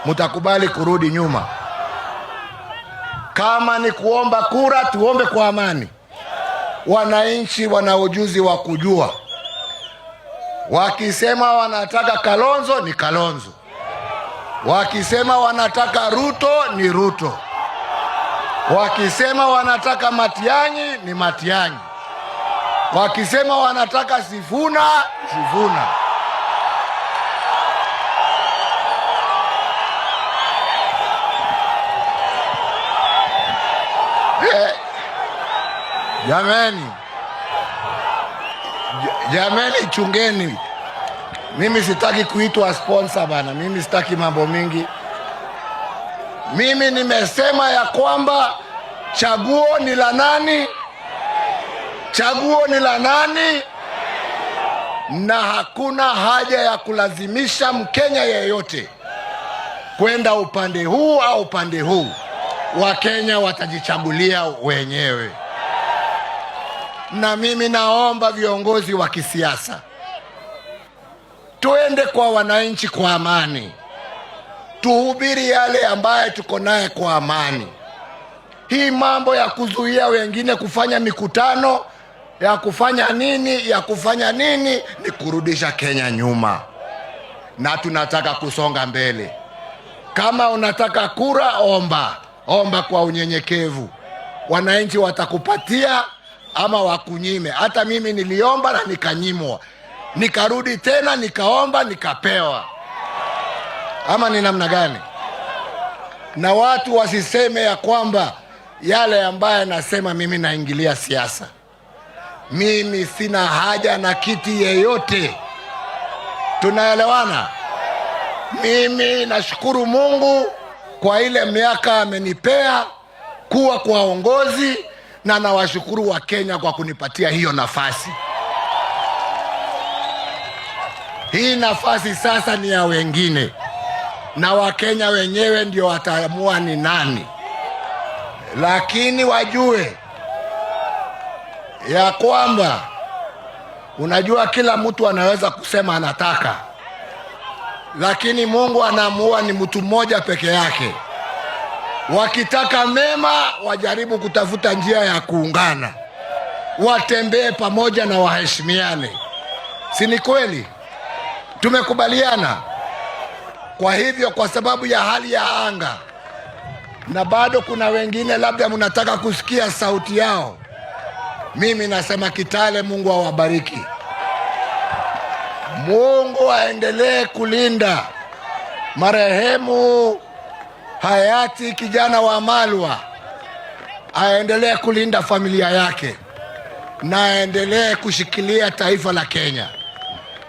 mtakubali kurudi nyuma. Kama ni kuomba kura, tuombe kwa amani. Wananchi wana ujuzi wa kujua. Wakisema wanataka Kalonzo ni Kalonzo, wakisema wanataka Ruto ni Ruto, wakisema wanataka Matiang'i ni Matiang'i, wakisema wanataka Sifuna, Sifuna. Jameni, chungeni. Mimi sitaki kuitwa sponsor bana. Mimi sitaki mambo mingi. Mimi nimesema ya kwamba chaguo ni la nani? Chaguo ni la nani? Na hakuna haja ya kulazimisha Mkenya yeyote kwenda upande huu au upande huu. Wakenya watajichagulia wenyewe. Na mimi naomba viongozi wa kisiasa tuende kwa wananchi kwa amani, tuhubiri yale ambaye tuko naye kwa amani. Hii mambo ya kuzuia wengine kufanya mikutano, ya kufanya nini ni kurudisha Kenya nyuma, na tunataka kusonga mbele. Kama unataka kura, omba kwa unyenyekevu. Wananchi watakupatia ama wakunyime. Hata mimi niliomba na nikanyimwa, nikarudi tena nikaomba nikapewa. Ama ni namna gani? Na watu wasiseme ya kwamba yale ambaye nasema mimi naingilia siasa. Mimi sina haja na kiti yeyote. Tunaelewana? Mimi nashukuru Mungu kwa ile miaka amenipea kuwa kwa uongozi, na nawashukuru wa Kenya kwa kunipatia hiyo nafasi. Hii nafasi sasa ni ya wengine, na Wakenya wenyewe ndio wataamua ni nani. Lakini wajue ya kwamba, unajua kila mtu anaweza kusema anataka, lakini Mungu anaamua ni mtu mmoja peke yake. Wakitaka mema, wajaribu kutafuta njia ya kuungana, watembee pamoja na waheshimiane. Si ni kweli? Tumekubaliana. Kwa hivyo, kwa sababu ya hali ya anga, na bado kuna wengine labda mnataka kusikia sauti yao, mimi nasema Kitale, Mungu awabariki. Mungu aendelee kulinda marehemu hayati kijana wa Malwa, aendelee kulinda familia yake, na aendelee kushikilia taifa la Kenya.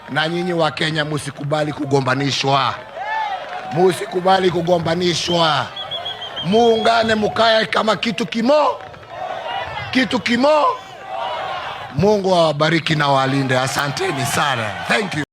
Na nyinyi wa Kenya, musikubali kugombanishwa. Musikubali kugombanishwa. Muungane, mukae kama kitu kimo. Mungu awabariki na walinde. Asanteni sana. Thank you.